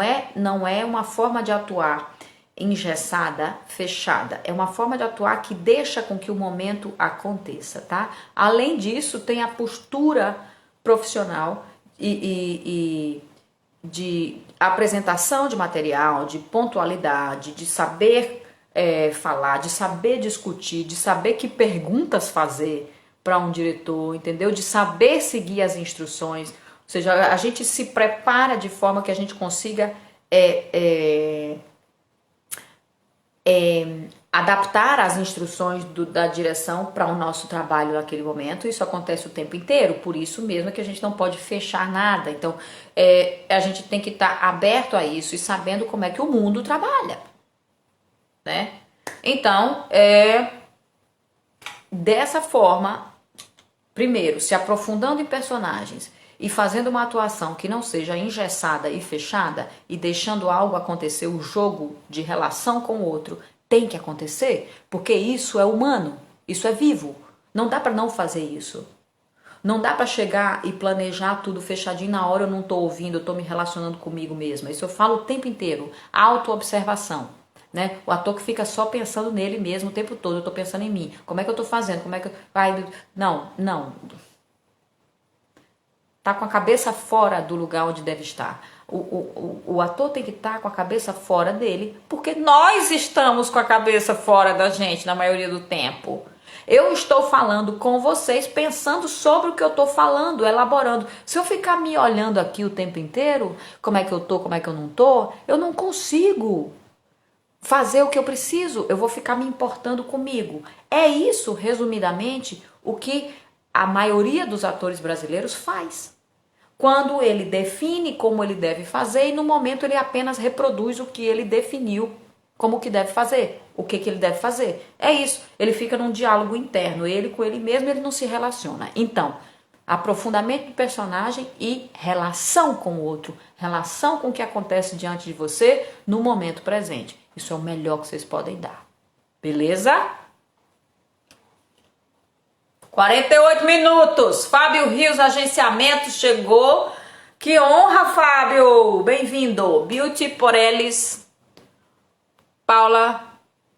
é uma forma de atuar engessada, fechada. É uma forma de atuar que deixa com que o momento aconteça, tá? Além disso, tem a postura profissional e de apresentação de material, de pontualidade, de saber falar, de saber discutir, de saber que perguntas fazer para um diretor, entendeu? De saber seguir as instruções. Ou seja, a gente se prepara de forma que a gente consiga adaptar as instruções da direção para o nosso trabalho naquele momento. Isso acontece o tempo inteiro, por isso mesmo que a gente não pode fechar nada. Então, a gente tem que estar aberto a isso e sabendo como é que o mundo trabalha, né? Então, dessa forma, primeiro, se aprofundando em personagens e fazendo uma atuação que não seja engessada e fechada e deixando algo acontecer, o jogo de relação com o outro tem que acontecer, porque isso é humano, isso é vivo. Não dá para não fazer isso. Não dá para chegar e planejar tudo fechadinho na hora eu não tô ouvindo, eu tô me relacionando comigo mesma. Isso eu falo o tempo inteiro, autoobservação. Né? O ator que fica só pensando nele mesmo o tempo todo, eu tô pensando em mim. Como é que eu tô fazendo? Como é que Não. Tá com a cabeça fora do lugar onde deve estar. O ator tem que estar com a cabeça fora dele, porque nós estamos com a cabeça fora da gente na maioria do tempo. Eu estou falando com vocês, pensando sobre o que eu estou falando, elaborando. Se eu ficar me olhando aqui o tempo inteiro, como é que eu tô, como é que eu não tô, eu não consigo fazer o que eu preciso, eu vou ficar me importando comigo. É isso, resumidamente, o que a maioria dos atores brasileiros faz. Quando ele define como ele deve fazer e no momento ele apenas reproduz o que ele definiu como que deve fazer, o que ele deve fazer. É isso, ele fica num diálogo interno, ele com ele mesmo, ele não se relaciona. Então, aprofundamento do personagem e relação com o outro, relação com o que acontece diante de você no momento presente. Isso é o melhor que vocês podem dar. Beleza? 48 minutos. Fábio Rios Agenciamentos chegou. Que honra, Fábio. Bem-vindo. Beauty Porelis. Paula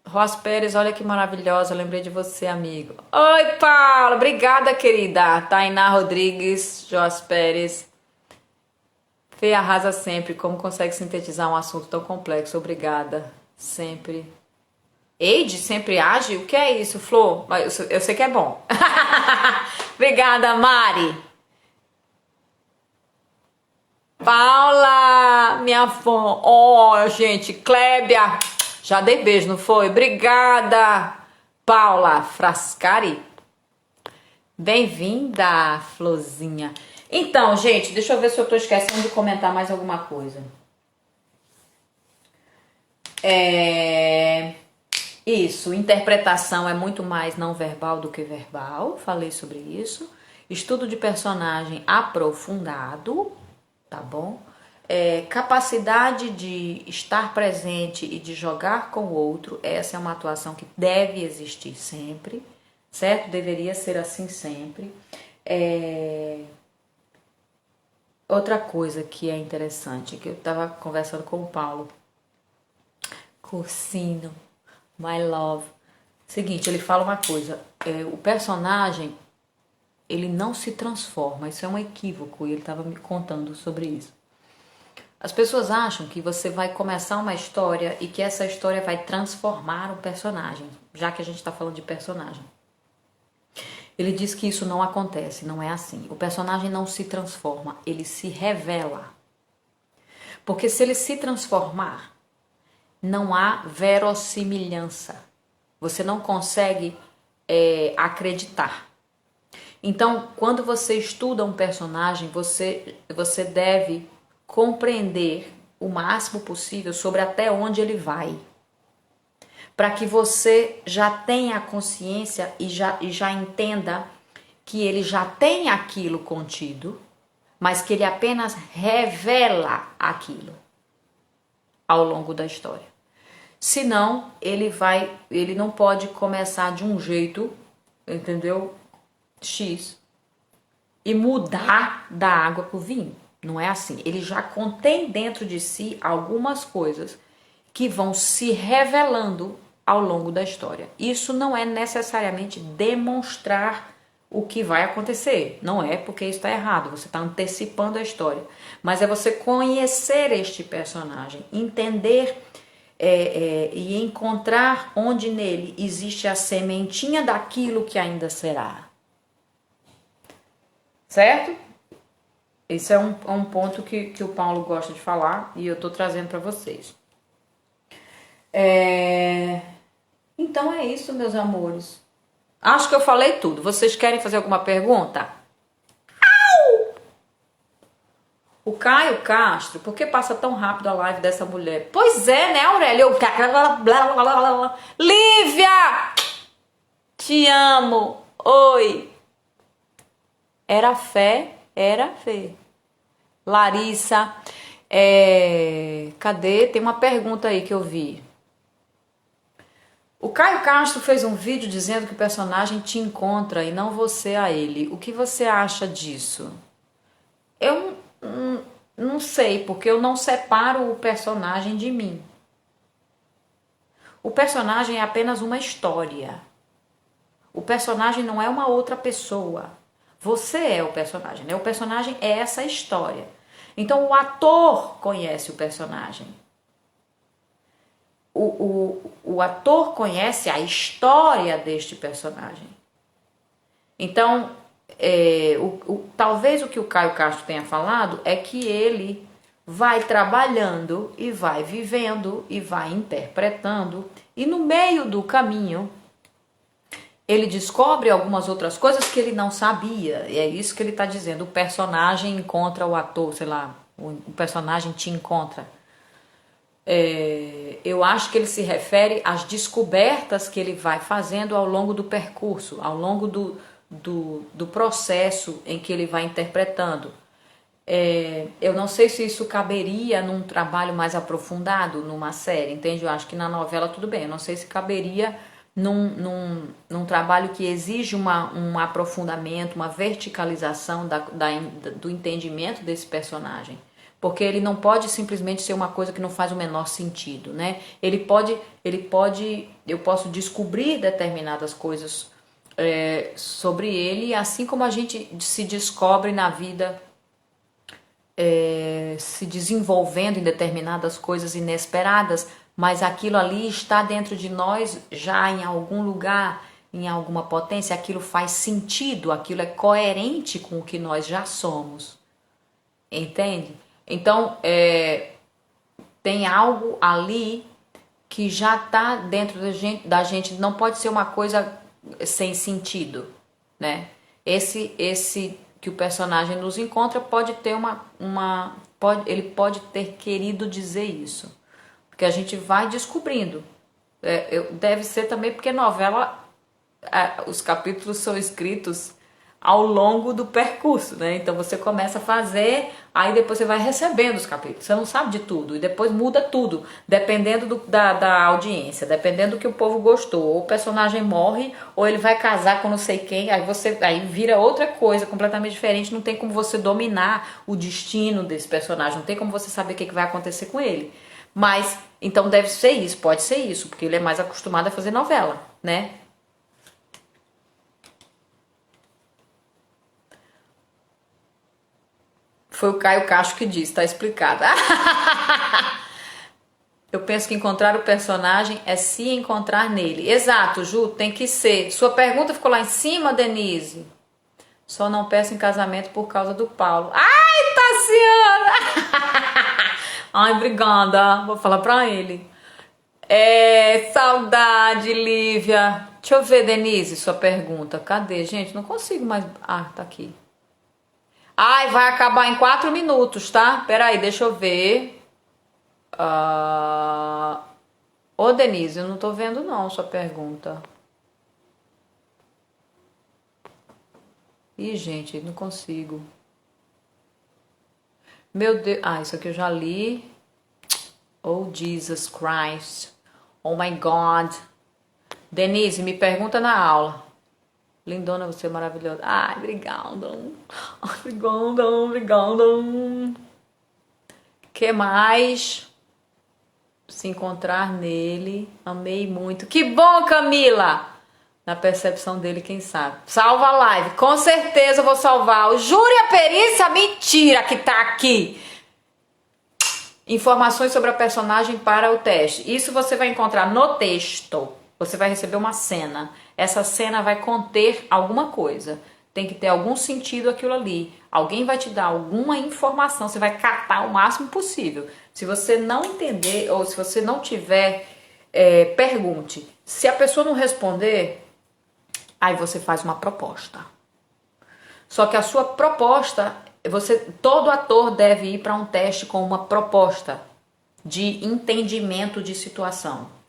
Ross Pérez, olha que maravilhosa. Lembrei de você, amigo. Oi, Paula. Obrigada, querida. Tainá Rodrigues, Ross Pérez. Fê arrasa sempre. Como consegue sintetizar um assunto tão complexo? Obrigada. Sempre. Eide sempre age? O que é isso, Flor? Eu sei que é bom. Obrigada, Mari. Paula, minha fã. Oh, gente, Clébia. Já dei beijo, não foi? Obrigada, Paula Frascari. Bem-vinda, Florzinha. Então, gente, deixa eu ver se eu tô esquecendo de comentar mais alguma coisa. Isso, interpretação é muito mais não verbal do que verbal, falei sobre isso. Estudo de personagem aprofundado, tá bom? Capacidade de estar presente e de jogar com o outro, essa é uma atuação que deve existir sempre, certo? Deveria ser assim sempre. Outra coisa que é interessante, que eu estava conversando com o Paulo, Cursino, my love. Seguinte, ele fala uma coisa, o personagem, ele não se transforma, isso é um equívoco, e ele estava me contando sobre isso. As pessoas acham que você vai começar uma história e que essa história vai transformar o personagem, já que a gente está falando de personagem. Ele diz que isso não acontece, não é assim. O personagem não se transforma, ele se revela. Porque se ele se transformar, não há verossimilhança. Você não consegue acreditar. Então, quando você estuda um personagem, você deve compreender o máximo possível sobre até onde ele vai, para que você já tenha a consciência e já entenda que ele já tem aquilo contido, mas que ele apenas revela aquilo ao longo da história. Senão, ele não pode começar de um jeito, entendeu? X, e mudar da água para o vinho. Não é assim. Ele já contém dentro de si algumas coisas que vão se revelando ao longo da história. Isso não é necessariamente demonstrar o que vai acontecer. Não é, porque isso está errado. Você está antecipando a história. Mas é você conhecer este personagem, entender e encontrar onde nele existe a sementinha daquilo que ainda será. Certo? Esse é um ponto que o Paulo gosta de falar e eu tô trazendo para vocês. Então é isso, meus amores. Acho que eu falei tudo. Vocês querem fazer alguma pergunta? O Caio Castro, por que passa tão rápido a live dessa mulher? Pois é, né, Aurélia? Lívia! Te amo! Oi! Era fé, era fé. Larissa, cadê? Tem uma pergunta aí que eu vi. O Caio Castro fez um vídeo dizendo que o personagem te encontra e não você a ele. O que você acha disso? Eu não sei, porque eu não separo o personagem de mim. O personagem é apenas uma história. O personagem não é uma outra pessoa. Você é o personagem, né? O personagem é essa história. Então o ator conhece o personagem. O ator conhece a história deste personagem. Então, talvez o que o Caio Castro tenha falado é que ele vai trabalhando e vai vivendo e vai interpretando. E no meio do caminho, ele descobre algumas outras coisas que ele não sabia. E é isso que ele está dizendo. O personagem encontra o ator, sei lá, o personagem te encontra. Eu acho que ele se refere às descobertas que ele vai fazendo ao longo do percurso, ao longo do processo em que ele vai interpretando. Eu não sei se isso caberia num trabalho mais aprofundado, numa série, entende? Eu acho que na novela tudo bem. Eu não sei se caberia num trabalho que exige um aprofundamento, uma verticalização do entendimento desse personagem. Porque ele não pode simplesmente ser uma coisa que não faz o menor sentido, né? Eu posso descobrir determinadas coisas sobre ele, assim como a gente se descobre na vida, se desenvolvendo em determinadas coisas inesperadas, mas aquilo ali está dentro de nós já em algum lugar, em alguma potência, aquilo faz sentido, aquilo é coerente com o que nós já somos, entende? Então, tem algo ali que já está dentro da gente, não pode ser uma coisa sem sentido, né? Esse que o personagem nos encontra pode ter ele pode ter querido dizer isso, porque a gente vai descobrindo, Deve ser também porque novela, os capítulos são escritos ao longo do percurso, né? Então você começa a fazer, aí depois você vai recebendo os capítulos. Você não sabe de tudo e depois muda tudo, dependendo da audiência, dependendo do que o povo gostou. Ou o personagem morre, ou ele vai casar com não sei quem, aí vira outra coisa completamente diferente. Não tem como você dominar o destino desse personagem, não tem como você saber o que vai acontecer com ele. Mas então deve ser isso, pode ser isso, porque ele é mais acostumado a fazer novela, né? Foi o Caio Castro que disse, tá explicado. Eu penso que encontrar o personagem é se encontrar nele. Exato, Ju, tem que ser. Sua pergunta ficou lá em cima, Denise. Só não peço em casamento por causa do Paulo. Ai, Tassiana! Ai, obrigada. Vou falar pra ele. Saudade, Lívia. Deixa eu ver, Denise, sua pergunta. Cadê, gente? Não consigo mais. Ah, tá aqui. Ai, vai acabar em 4 minutos, tá? Peraí, deixa eu ver. Ô, Denise, eu não tô vendo não sua pergunta. Ih, gente, não consigo. Meu Deus. Ah, isso aqui eu já li. Oh, Jesus Christ. Oh, my God. Denise, me pergunta na aula. Lindona, você é maravilhosa. Ai, obrigada. Obrigada. Que mais? Se encontrar nele. Amei muito. Que bom, Camila! Na percepção dele, quem sabe. Salva a live. Com certeza eu vou salvar. O júri e a perícia, mentira que tá aqui. Informações sobre a personagem para o teste. Isso você vai encontrar no texto. Você vai receber uma cena. Essa cena vai conter alguma coisa. Tem que ter algum sentido aquilo ali. Alguém vai te dar alguma informação. Você vai catar o máximo possível. Se você não entender ou se você não tiver, pergunte. Se a pessoa não responder, aí você faz uma proposta. Só que a sua proposta, todo ator deve ir para um teste com uma proposta de entendimento de situação.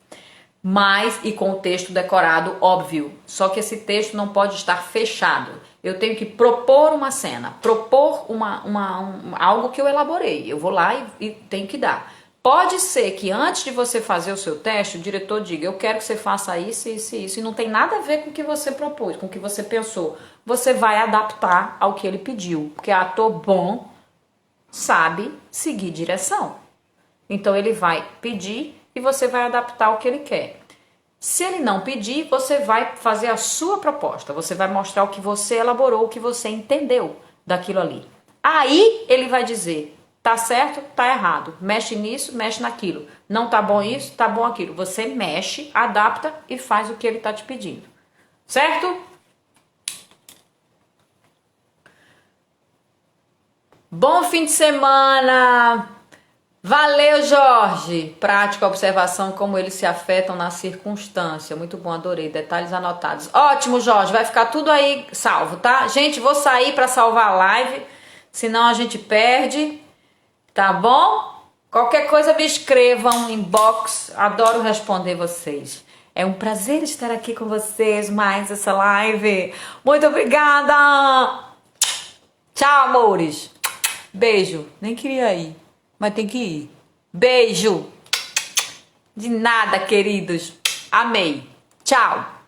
Mas, e com o texto decorado, óbvio. Só que esse texto não pode estar fechado. Eu tenho que propor uma cena, propor algo que eu elaborei. Eu vou lá e tenho que dar. Pode ser que antes de você fazer o seu teste, o diretor diga, eu quero que você faça isso, isso e isso. E não tem nada a ver com o que você propôs, com o que você pensou. Você vai adaptar ao que ele pediu. Porque ator bom sabe seguir direção. Então ele vai pedir e você vai adaptar o que ele quer. Se ele não pedir, você vai fazer a sua proposta. Você vai mostrar o que você elaborou, o que você entendeu daquilo ali. Aí ele vai dizer, tá certo, tá errado. Mexe nisso, mexe naquilo. Não tá bom isso, tá bom aquilo. Você mexe, adapta e faz o que ele tá te pedindo. Certo? Bom fim de semana! Valeu, Jorge! Prática, observação, como eles se afetam na circunstância. Muito bom, adorei. Detalhes anotados. Ótimo, Jorge. Vai ficar tudo aí salvo, tá? Gente, vou sair para salvar a live, senão a gente perde, tá bom? Qualquer coisa me escrevam, inbox. Adoro responder vocês. É um prazer estar aqui com vocês mais essa live. Muito obrigada! Tchau, amores. Beijo. Nem queria ir. Mas tem que ir. Beijo. De nada, queridos. Amei. Tchau.